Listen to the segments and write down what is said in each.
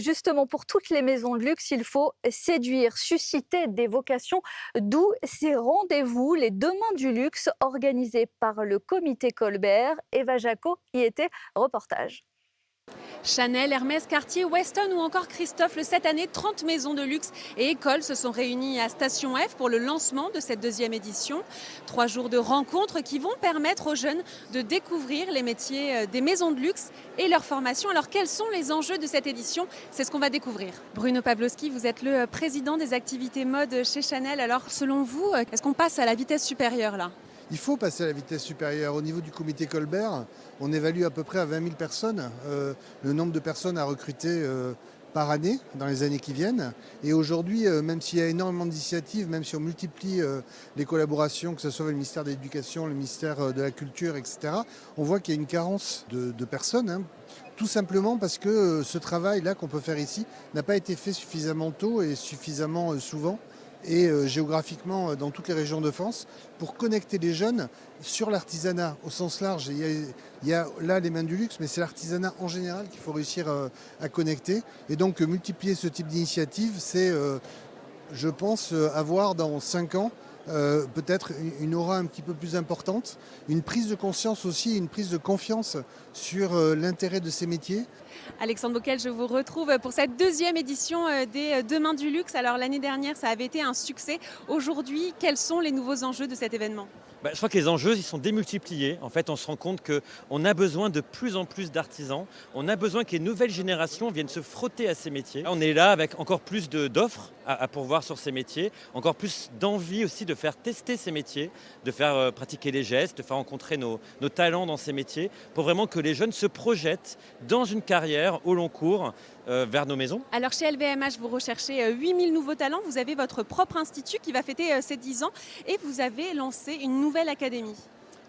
justement, pour toutes les maisons de luxe, il faut séduire, susciter des vocations, d'où ces rendez-vous, les Demain du luxe, organisés par le comité Colbert. Eva Jaco y était, reportage. Chanel, Hermès, Cartier, Weston ou encore Christophe. Cette année, 30 maisons de luxe et écoles se sont réunies à Station F pour le lancement de cette deuxième édition. 3 jours de rencontres qui vont permettre aux jeunes de découvrir les métiers des maisons de luxe et leur formation. Alors, quels sont les enjeux de cette édition? C'est ce qu'on va découvrir. Bruno Pavlovski, vous êtes le président des activités mode chez Chanel. Alors, selon vous, est-ce qu'on passe à la vitesse supérieure là? Il faut passer à la vitesse supérieure. Au niveau du comité Colbert, on évalue à peu près à 20 000 personnes le nombre de personnes à recruter par année dans les années qui viennent. Et aujourd'hui, même s'il y a énormément d'initiatives, même si on multiplie les collaborations, que ce soit le ministère de l'Éducation, le ministère de la Culture, etc., on voit qu'il y a une carence de personnes. Tout simplement parce que ce travail-là qu'on peut faire ici n'a pas été fait suffisamment tôt et suffisamment souvent et géographiquement dans toutes les régions de France pour connecter les jeunes sur l'artisanat au sens large. Il y a là les mains du luxe, mais c'est l'artisanat en général qu'il faut réussir à connecter. Et donc multiplier ce type d'initiative, c'est, je pense, avoir dans 5 ans peut-être une aura un petit peu plus importante, une prise de conscience aussi, une prise de confiance sur l'intérêt de ces métiers. Alexandre Bockel, je vous retrouve pour cette deuxième édition des Demain du luxe. Alors l'année dernière, ça avait été un succès. Aujourd'hui, quels sont les nouveaux enjeux de cet événement? Je crois que les enjeux, ils sont démultipliés. En fait, on se rend compte qu'on a besoin de plus en plus d'artisans. On a besoin que les nouvelles générations viennent se frotter à ces métiers. On est là avec encore plus d'offres à pourvoir sur ces métiers, encore plus d'envie aussi de faire tester ces métiers, de faire pratiquer les gestes, de faire rencontrer nos talents dans ces métiers, pour vraiment que les jeunes se projettent dans une carrière au long cours vers nos maisons. Alors chez LVMH, vous recherchez 8000 nouveaux talents. Vous avez votre propre institut qui va fêter ses 10 ans et vous avez lancé une nouvelle académie.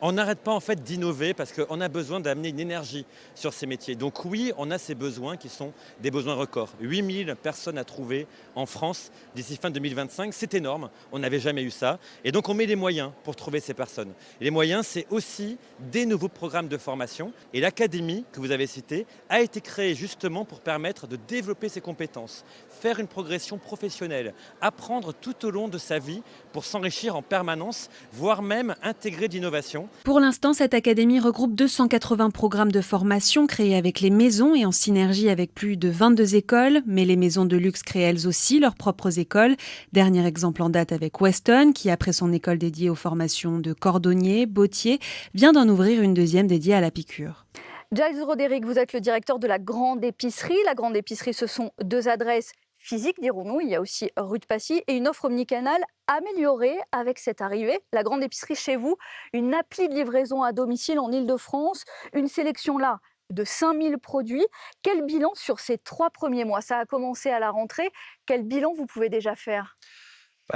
On n'arrête pas en fait d'innover parce qu'on a besoin d'amener une énergie sur ces métiers. Donc oui, on a ces besoins qui sont des besoins records. 8000 personnes à trouver en France d'ici fin 2025, c'est énorme. On n'avait jamais eu ça. Et donc on met les moyens pour trouver ces personnes. Et les moyens, c'est aussi des nouveaux programmes de formation. Et l'académie que vous avez citée a été créée justement pour permettre de développer ces compétences, faire une progression professionnelle, apprendre tout au long de sa vie pour s'enrichir en permanence, voire même intégrer d'innovation. Pour l'instant, cette académie regroupe 280 programmes de formation créés avec les maisons et en synergie avec plus de 22 écoles. Mais les maisons de luxe créent elles aussi leurs propres écoles. Dernier exemple en date avec Weston, qui après son école dédiée aux formations de cordonniers, bottiers, vient d'en ouvrir une deuxième dédiée à la piqûre. Giles Roderick, vous êtes le directeur de la Grande Épicerie. La Grande Épicerie, ce sont 2 adresses physiques, dirons-nous. Il y a aussi rue de Passy et une offre omnicanale améliorée avec cette arrivée. La Grande Épicerie chez vous, une appli de livraison à domicile en Île-de-France, une sélection là de 5000 produits. Quel bilan sur ces 3 premiers mois? Ça a commencé à la rentrée. Quel bilan vous pouvez déjà faire?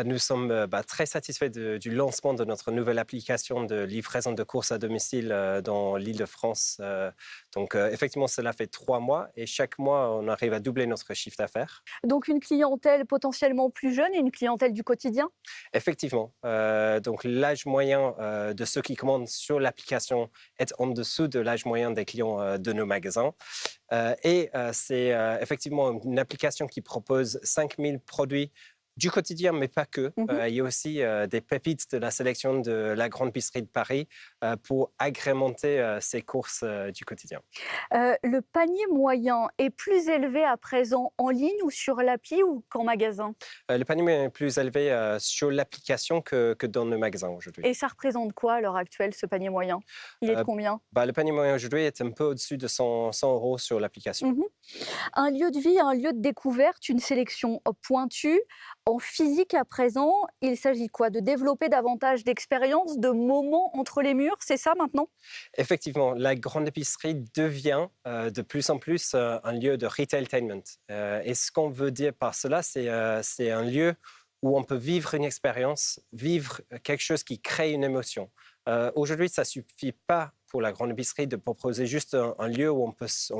Nous sommes très satisfaits du lancement de notre nouvelle application de livraison de courses à domicile dans l'Île-de-France. Effectivement, cela fait 3 mois et chaque mois, on arrive à doubler notre chiffre d'affaires. Donc une clientèle potentiellement plus jeune et une clientèle du quotidien? Effectivement. Donc l'âge moyen de ceux qui commandent sur l'application est en dessous de l'âge moyen des clients de nos magasins. C'est effectivement une application qui propose 5000 produits du quotidien, mais pas que. Il y a aussi des pépites de la sélection de la Grande Épicerie de Paris pour agrémenter ces courses du quotidien. Le panier moyen est plus élevé à présent en ligne ou sur l'appli ou qu'en magasin? Le panier est plus élevé sur l'application que dans nos magasins aujourd'hui. Et ça représente quoi à l'heure actuelle, ce panier moyen? Il est de combien? Le panier moyen aujourd'hui est un peu au-dessus de 100 € sur l'application. Un lieu de vie, un lieu de découverte, une sélection pointue. En physique à présent, il s'agit quoi? De développer davantage d'expériences, de moments entre les murs, c'est ça maintenant? Effectivement, la Grande Épicerie devient de plus en plus un lieu de retailtainment. Et ce qu'on veut dire par cela, c'est un lieu où on peut vivre une expérience, vivre quelque chose qui crée une émotion. Aujourd'hui, ça ne suffit pas pour la grande épicerie de proposer juste un lieu où on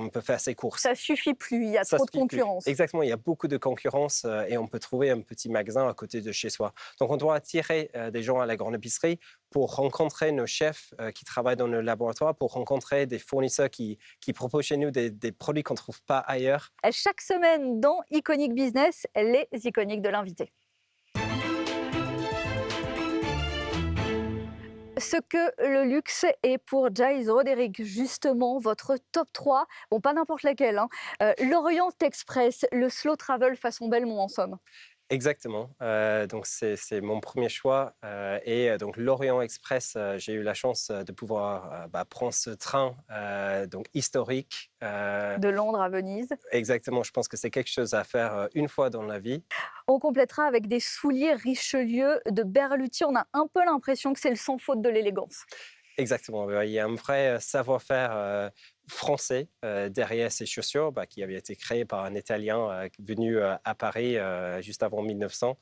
peut faire ses courses. Ça suffit plus, il y a Ça trop de suffit plus. concurrence. Exactement, il y a beaucoup de concurrence et on peut trouver un petit magasin à côté de chez soi. Donc, on doit attirer des gens à la grande épicerie pour rencontrer nos chefs qui travaillent dans le laboratoire, pour rencontrer des fournisseurs qui proposent chez nous des produits qu'on ne trouve pas ailleurs. Chaque semaine dans Iconic Business, les iconiques de l'invité. Ce que le luxe est pour Giles Roderick, justement, votre top 3, bon, pas n'importe laquelle, hein. L'Orient Express, le slow travel façon Belmont, en somme. Exactement. Donc, c'est mon premier choix. Donc, l'Orient Express, j'ai eu la chance de pouvoir prendre ce train donc historique. De Londres à Venise. Exactement. Je pense que c'est quelque chose à faire une fois dans la vie. On complétera avec des souliers Richelieu de Berluti. On a un peu l'impression que c'est le sans faute de l'élégance. Exactement. Il y a un vrai savoir-faire français derrière ces chaussures qui avaient été créées par un Italien venu à Paris juste avant 1900.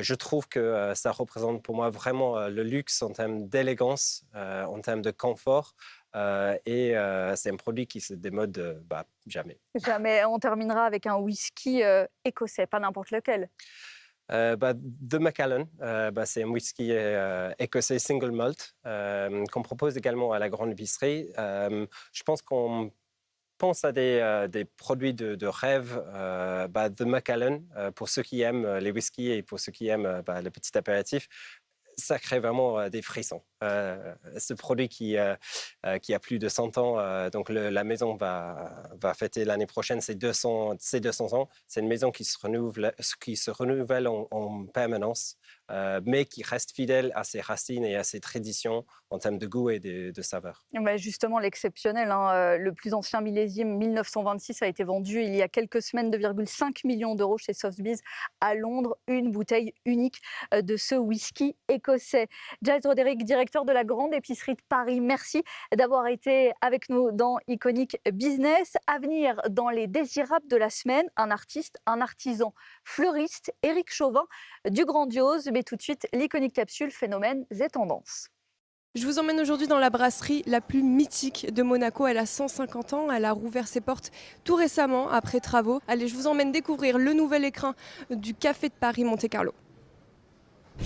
Je trouve que ça représente pour moi vraiment le luxe en termes d'élégance, en termes de confort. C'est un produit qui se démode jamais. Jamais. On terminera avec un whisky écossais, pas n'importe lequel. De Macallan, c'est un whisky écossais single malt qu'on propose également à la grande épicerie. Je pense qu'on pense à des produits de rêve. De Macallan, pour ceux qui aiment les whiskies et pour ceux qui aiment le petit apéritif, ça crée vraiment des frissons. Ce produit qui a plus de 100 ans, donc la maison va fêter l'année prochaine ses 200 ans. C'est une maison qui se renouvelle en permanence, mais qui reste fidèle à ses racines et à ses traditions en termes de goût et de saveur. Justement, l'exceptionnel, hein, le plus ancien millésime 1926 a été vendu il y a quelques semaines, 2,5 millions d'euros chez Sotheby's à Londres, une bouteille unique de ce whisky écossais. Giles Roderick, directeur de la grande épicerie de Paris, merci d'avoir été avec nous dans Iconic Business. À venir dans les désirables de la semaine, un artiste, un artisan, fleuriste, Éric Chauvin du Grandiose. Mais tout de suite, l'Iconic Capsule, phénomènes et tendances. Je vous emmène aujourd'hui dans la brasserie la plus mythique de Monaco. Elle a 150 ans, elle a rouvert ses portes tout récemment après travaux. Allez, je vous emmène découvrir le nouvel écrin du Café de Paris Monte-Carlo.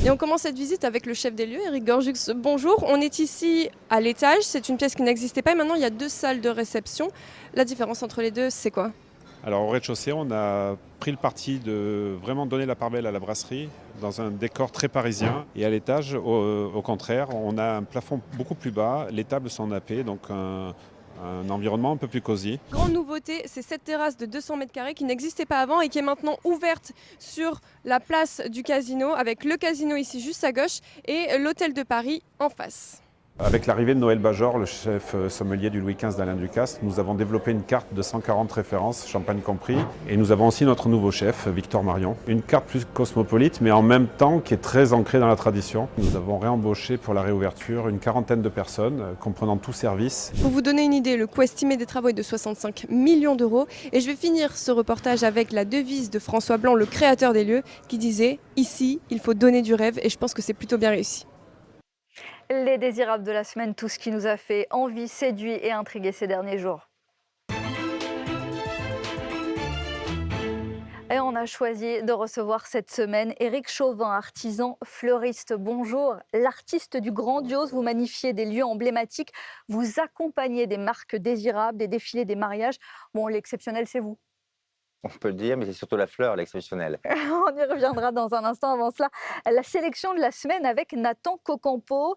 Et on commence cette visite avec le chef des lieux, Éric Gorjux. Bonjour, on est ici à l'étage, c'est une pièce qui n'existait pas et maintenant il y a 2 salles de réception. La différence entre les deux, c'est quoi ? Alors au rez-de-chaussée, on a pris le parti de vraiment donner la part belle à la brasserie dans un décor très parisien. Et à l'étage, au contraire, on a un plafond beaucoup plus bas, les tables sont nappées, donc un environnement un peu plus cosy. Grande nouveauté, c'est cette terrasse de 200 mètres carrés qui n'existait pas avant et qui est maintenant ouverte sur la place du casino, avec le casino ici juste à gauche et l'hôtel de Paris en face. Avec l'arrivée de Noël Bajor, le chef sommelier du Louis XV d'Alain Ducasse, nous avons développé une carte de 140 références, champagne compris. Et nous avons aussi notre nouveau chef, Victor Marion. Une carte plus cosmopolite, mais en même temps qui est très ancrée dans la tradition. Nous avons réembauché pour la réouverture une 40aine de personnes, comprenant tout service. Pour vous donner une idée, le coût estimé des travaux est de 65 millions d'euros. Et je vais finir ce reportage avec la devise de François Blanc, le créateur des lieux, qui disait « Ici, il faut donner du rêve » et je pense que c'est plutôt bien réussi. Les désirables de la semaine, tout ce qui nous a fait envie, séduit et intrigué ces derniers jours. Et on a choisi de recevoir cette semaine Éric Chauvin, artisan fleuriste. Bonjour, l'artiste du Grandiose, vous magnifiez des lieux emblématiques, vous accompagnez des marques désirables, des défilés, des mariages. Bon, l'exceptionnel, c'est vous. On peut le dire, mais c'est surtout la fleur, l'exceptionnelle. On y reviendra dans un instant. Avant cela, la sélection de la semaine avec Nathan Cocampo.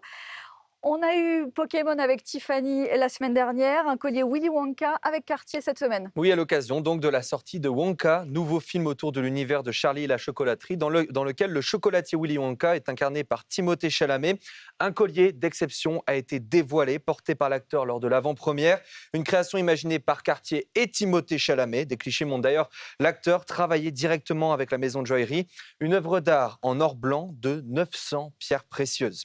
On a eu Pokémon avec Tiffany la semaine dernière, un collier Willy Wonka avec Cartier cette semaine. Oui, à l'occasion donc de la sortie de Wonka, nouveau film autour de l'univers de Charlie et la chocolaterie, dans lequel le chocolatier Willy Wonka est incarné par Timothée Chalamet. Un collier d'exception a été dévoilé, porté par l'acteur lors de l'avant-première. Une création imaginée par Cartier et Timothée Chalamet. Des clichés montrent d'ailleurs l'acteur travailler directement avec la maison de joaillerie. Une œuvre d'art en or blanc de 900 pierres précieuses.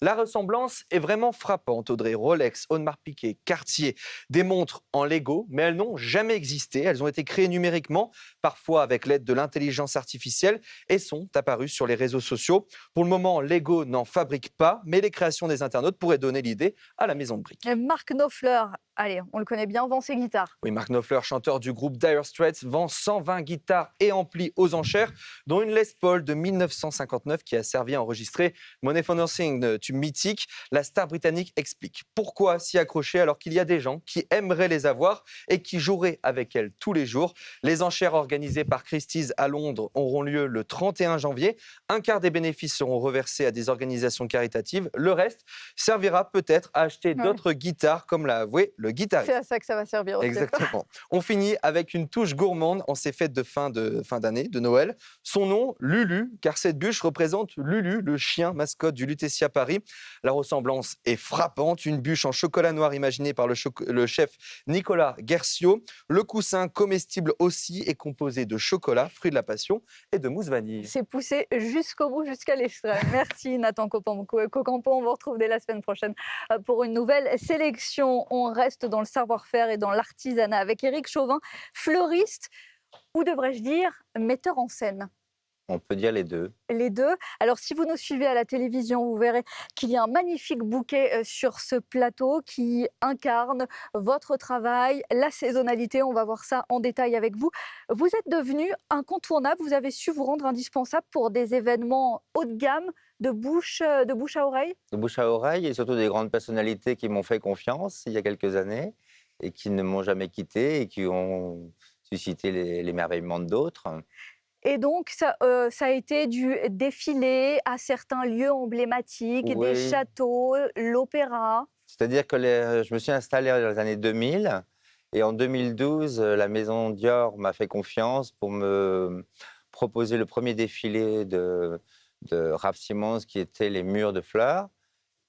La ressemblance est vraiment frappante, Audrey. Rolex, Audemars Piguet, Cartier, des montres en Lego, mais elles n'ont jamais existé. Elles ont été créées numériquement, parfois avec l'aide de l'intelligence artificielle, et sont apparues sur les réseaux sociaux. Pour le moment, Lego n'en fabrique pas, mais les créations des internautes pourraient donner l'idée à la maison de briques. Mark Knopfler, allez, on le connaît bien, vend ses guitares. Oui, Mark Knopfler, chanteur du groupe Dire Straits, vend 120 guitares et amplis aux enchères, dont une Les Paul de 1959 qui a servi à enregistrer Money for Nothing, tube mythique. La star britannique explique pourquoi s'y accrocher alors qu'il y a des gens qui aimeraient les avoir et qui joueraient avec elles tous les jours. Les enchères organisées par Christie's à Londres auront lieu le 31 janvier. Un quart des bénéfices seront reversés à des organisations caritatives. Le reste servira peut-être à acheter d'autres guitares, comme l'a avoué le guitariste. C'est à ça que ça va servir aussi. Exactement. On finit avec une touche gourmande en ces fêtes de fin d'année, de Noël. Son nom, Lulu, car cette bûche représente Lulu, le chien mascotte du Lutetia Paris. La ressemblance est frappante. Une bûche en chocolat noir imaginée par le chef Nicolas Guercio. Le coussin comestible aussi est composé de chocolat, fruit de la passion, et de mousse vanille. C'est poussé jusqu'au bout, jusqu'à l'extrême. Merci Nathan Cocampo. On vous retrouve dès la semaine prochaine pour une nouvelle sélection. On reste dans le savoir-faire et dans l'artisanat avec Éric Chauvin, fleuriste, ou devrais-je dire metteur en scène. On peut dire les deux. Les deux. Alors, si vous nous suivez à la télévision, vous verrez qu'il y a un magnifique bouquet sur ce plateau qui incarne votre travail, la saisonnalité. On va voir ça en détail avec vous. Vous êtes devenu incontournable. Vous avez su vous rendre indispensable pour des événements haut de gamme, de bouche à oreille. De bouche à oreille et surtout des grandes personnalités qui m'ont fait confiance il y a quelques années et qui ne m'ont jamais quitté et qui ont suscité l'émerveillement d'autres. Et donc, ça a été du défilé à certains lieux emblématiques, Oui. des châteaux, l'opéra. C'est-à-dire que je me suis installé dans les années 2000 et en 2012, la maison Dior m'a fait confiance pour me proposer le premier défilé de Raf Simons qui était les murs de fleurs.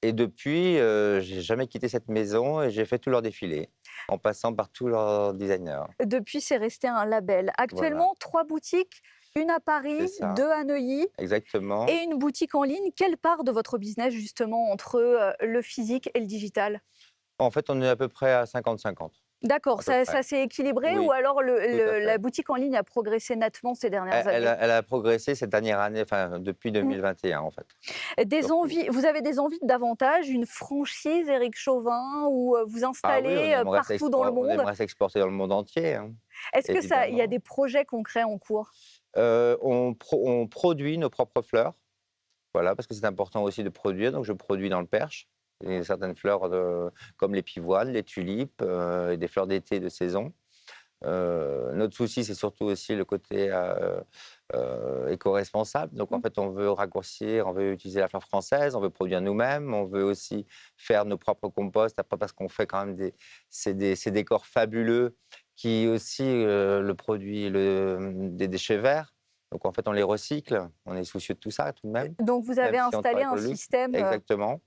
Et depuis, j'ai jamais quitté cette maison et j'ai fait tous leurs défilés en passant par tous leurs designers. Depuis, c'est resté un label. Actuellement, 3 boutiques, une à Paris, C'est ça. 2 à Neuilly Exactement. et une boutique en ligne. Quelle part de votre business, justement, entre le physique et le digital? En fait, on est à peu près à 50-50. D'accord, À peu ça près. s'est équilibré Oui, ou alors fait. la boutique en ligne a progressé nettement ces dernières Elle années? a progressé cette dernière année, enfin depuis 2021 en fait. Vous avez des envies davantage, une franchise Éric Chauvin ou vous Ah oui, installer on aimerait partout dans le On monde? aimerait s'exporter dans le monde entier, hein. Est-ce que il y a évidemment. des projets concrets en cours? On produit nos propres fleurs, voilà, parce que c'est important aussi de produire. Donc je produis dans le Perche. Il y a certaines fleurs comme les pivoines, les tulipes, et des fleurs d'été de saison. Notre souci, c'est surtout aussi le côté éco-responsable. Donc, en fait, on veut raccourcir, on veut utiliser la fleur française, on veut produire nous-mêmes, on veut aussi faire nos propres composts. Après, parce qu'on fait quand même ces décors fabuleux qui aussi le produit des déchets verts. Donc, en fait, on les recycle. On est soucieux de tout ça, tout de même. Donc vous avez Même si on installé travaille un pour le luxe. système. Exactement.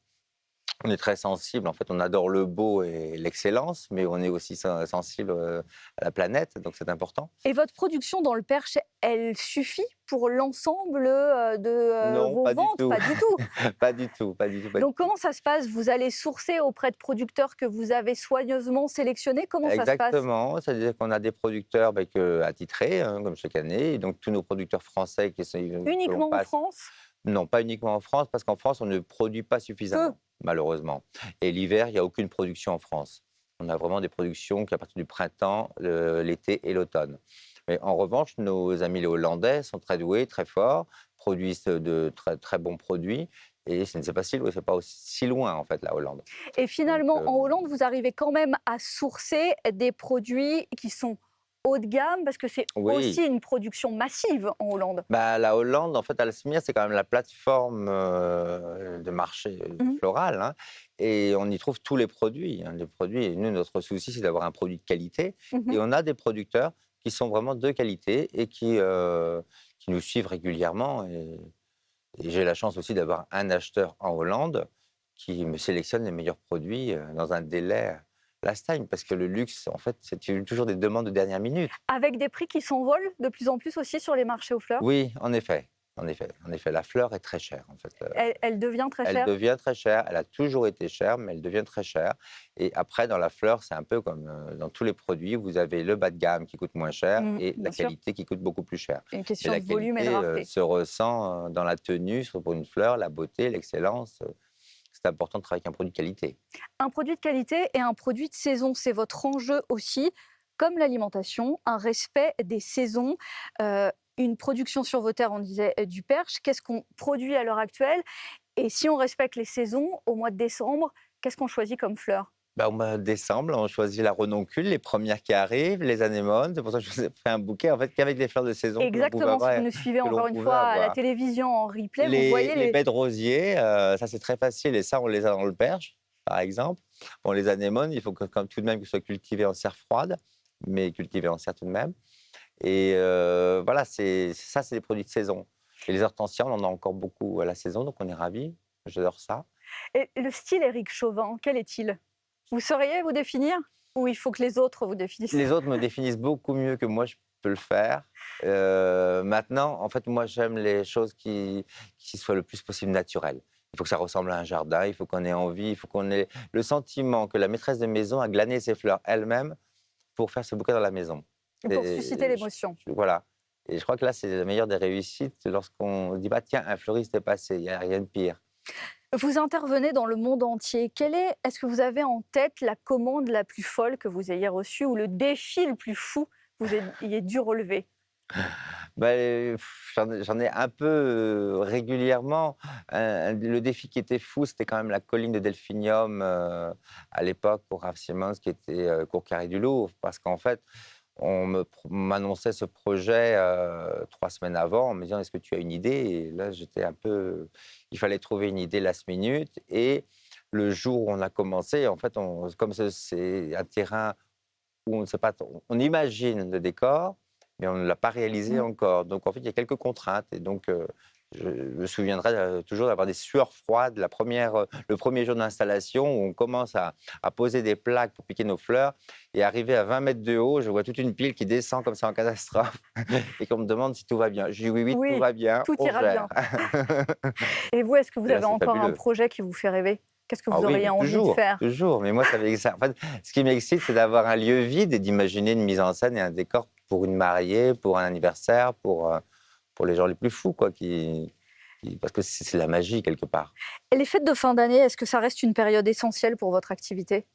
On est très sensible. En fait, on adore le beau et l'excellence, mais on est aussi sensible à la planète, donc c'est important. Et votre production dans le Perche, elle suffit pour l'ensemble de Non, vos pas du ventes? tout. Pas du tout. Pas du tout, pas du tout. Pas Donc comment ça se passe? Vous allez sourcer auprès de producteurs que vous avez soigneusement sélectionnés? Comment ça se passe? Exactement, c'est-à-dire qu'on a des producteurs attitrés, hein, comme chaque année, et donc tous nos producteurs français qui sont Uniquement en France? Non, pas uniquement en France, parce qu'en France, on ne produit pas suffisamment, malheureusement. Et l'hiver, il n'y a aucune production en France. On a vraiment des productions qui à partir du printemps, l'été et l'automne. Mais en revanche, nos amis les Hollandais sont très doués, très forts, produisent de très, très bons produits. Et ce n'est pas aussi loin, en fait, la Hollande. Et finalement, Donc, en Hollande, vous arrivez quand même à sourcer des produits qui sont haut de gamme, parce que c'est Oui. aussi une production massive en Hollande. La Hollande, en fait, Alsmeer, c'est quand même la plateforme de marché floral. Hein, et on y trouve tous les produits. Hein, et nous, notre souci, c'est d'avoir un produit de qualité. Et on a des producteurs qui sont vraiment de qualité et qui nous suivent régulièrement. Et j'ai la chance aussi d'avoir un acheteur en Hollande qui me sélectionne les meilleurs produits dans un délai last time, parce que le luxe, en fait, c'est toujours des demandes de dernière minute. Avec des prix qui s'envolent de plus en plus aussi sur les marchés aux fleurs? Oui, en effet. En effet, la fleur est très chère. En fait. Elle devient très Elle chère. devient très chère. Elle a toujours été chère, mais elle devient très chère. Et après, dans la fleur, c'est un peu comme dans tous les produits. Vous avez le bas de gamme qui coûte moins cher et bien la sûr. qualité qui coûte beaucoup plus cher. Une Et question la de volume et de qualité rareté. se ressent dans la tenue, pour une fleur, la beauté, l'excellence. C'est important de travailler avec un produit de qualité. Un produit de qualité et un produit de saison, c'est votre enjeu aussi, comme l'alimentation, un respect des saisons, une production sur vos terres, on disait du perche. Qu'est-ce qu'on produit à l'heure actuelle? Et si on respecte les saisons, au mois de décembre, qu'est-ce qu'on choisit comme fleurs? Au mois de décembre, on choisit la renoncule, les premières qui arrivent, les anémones. C'est pour ça que je vous ai fait un bouquet, en fait, qu'avec les fleurs de saison. Exactement, si vous nous suivez encore une fois à la télévision en replay, vous voyez les baies de rosier, ça c'est très facile, et ça on les a dans le perche, par exemple. Bon, les anémones, il faut comme tout de même qu'elles soient cultivées en serre froide, mais cultivées en serre tout de même. Et voilà, c'est des produits de saison. Et les hortensias, on en a encore beaucoup à la saison, donc on est ravis. J'adore ça. Et le style Éric Chauvin, quel est-il? Vous sauriez vous définir? Ou il faut que les autres vous définissent? Les autres me définissent beaucoup mieux que moi, je peux le faire. Maintenant, en fait, moi, j'aime les choses qui soient le plus possible naturelles. Il faut que ça ressemble à un jardin, il faut qu'on ait envie, il faut qu'on ait le sentiment que la maîtresse de maison a glané ses fleurs elle-même pour faire ce bouquet dans la maison. Et pour susciter l'émotion. Voilà. Et je crois que là, c'est la meilleure des réussites lorsqu'on dit bah, tiens, un fleuriste est passé, il n'y a rien de pire. Vous intervenez dans le monde entier. Est-ce que vous avez en tête la commande la plus folle que vous ayez reçue ou le défi le plus fou que vous ayez dû relever? J'en ai un peu régulièrement. Le défi qui était fou, c'était quand même la colline de Delphinium à l'époque pour Raph Simmons, qui était cour Carré du Louvre, parce qu'en fait, on m'annonçait ce projet 3 semaines avant en me disant est-ce que tu as une idée? Et là, j'étais un peu. Il fallait trouver une idée last minute. Et le jour où on a commencé, en fait, comme c'est un terrain où on ne sait pas, on imagine le décor, mais on ne l'a pas réalisé encore. Donc, en fait, il y a quelques contraintes. Et donc, je me souviendrai toujours d'avoir des sueurs froides le premier jour d'installation où on commence à poser des plaques pour piquer nos fleurs. Et arrivé à 20 mètres de haut, je vois toute une pile qui descend comme ça en catastrophe et qu'on me demande si tout va bien. Je dis oui, tout va bien. Tout ira bien. Et vous, est-ce que vous avez encore fabuleux. Un projet qui vous fait rêver? Qu'est-ce que vous auriez envie de faire? Toujours. Mais moi, en fait, ce qui m'excite, c'est d'avoir un lieu vide et d'imaginer une mise en scène et un décor pour une mariée, pour un anniversaire, pour les gens les plus fous, quoi, parce que c'est la magie, quelque part. Et les fêtes de fin d'année, est-ce que ça reste une période essentielle pour votre activité?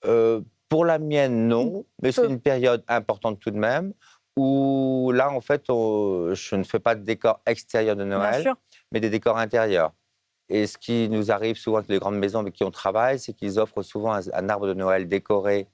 Pour la mienne, non, mais c'est une période importante tout de même, où là, en fait, je ne fais pas de décor extérieur de Noël, mais des décors intérieurs. Et ce qui nous arrive souvent avec les grandes maisons avec qui on travaille, c'est qu'ils offrent souvent un arbre de Noël décoré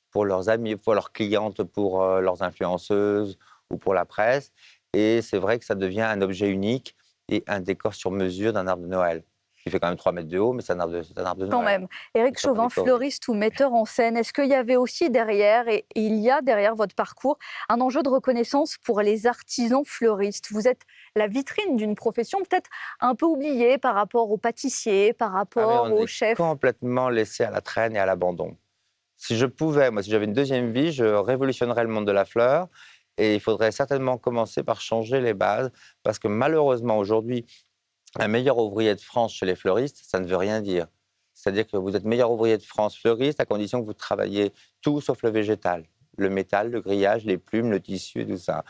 pour leurs amis, pour leurs clientes, pour leurs influenceuses ou pour la presse. Et c'est vrai que ça devient un objet unique et un décor sur mesure d'un arbre de Noël. Qui fait quand même 3 mètres de haut, mais c'est un arbre de Noël. Quand même. Éric Chauvin, fleuriste ou metteur en scène, est-ce qu'il y avait aussi derrière, et il y a derrière votre parcours, un enjeu de reconnaissance pour les artisans fleuristes? Vous êtes la vitrine d'une profession peut-être un peu oubliée par rapport aux pâtissiers, par rapport aux chefs. Complètement laissé à la traîne et à l'abandon. Si je pouvais, moi, si j'avais une deuxième vie, je révolutionnerais le monde de la fleur. Et il faudrait certainement commencer par changer les bases, parce que malheureusement, aujourd'hui, un meilleur ouvrier de France chez les fleuristes, ça ne veut rien dire. C'est-à-dire que vous êtes meilleur ouvrier de France fleuriste à condition que vous travaillez tout sauf le végétal. Le métal, le grillage, les plumes, le tissu, tout ça.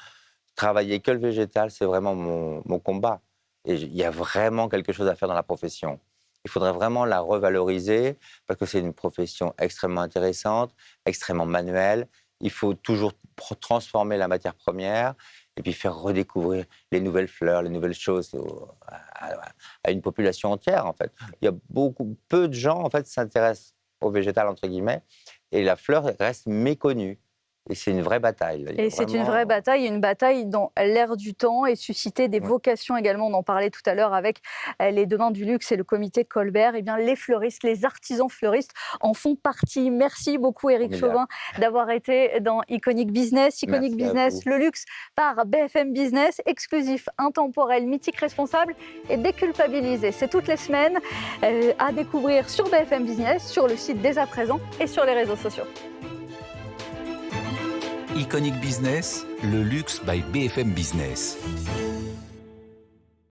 Travailler que le végétal, c'est vraiment mon combat. Et il y a vraiment quelque chose à faire dans la profession. Il faudrait vraiment la revaloriser, parce que c'est une profession extrêmement intéressante, extrêmement manuelle. Il faut toujours transformer la matière première et puis faire redécouvrir les nouvelles fleurs, les nouvelles choses à une population entière, en fait. Il y a peu de gens, en fait, s'intéressent au végétal, entre guillemets, et la fleur reste méconnue. Et c'est une vraie bataille. Et c'est une vraie bataille, une bataille dans l'air du temps et susciter des vocations également. On en parlait tout à l'heure avec les Demain du Luxe et le comité Colbert. Eh bien, les fleuristes, les artisans fleuristes en font partie. Merci beaucoup, Éric Chauvin, d'avoir été dans Iconic Business. Iconic Business, le luxe par BFM Business, exclusif, intemporel, mythique, responsable et déculpabilisé. C'est toutes les semaines à découvrir sur BFM Business, sur le site dès à présent et sur les réseaux sociaux. Iconic Business, le luxe by BFM Business.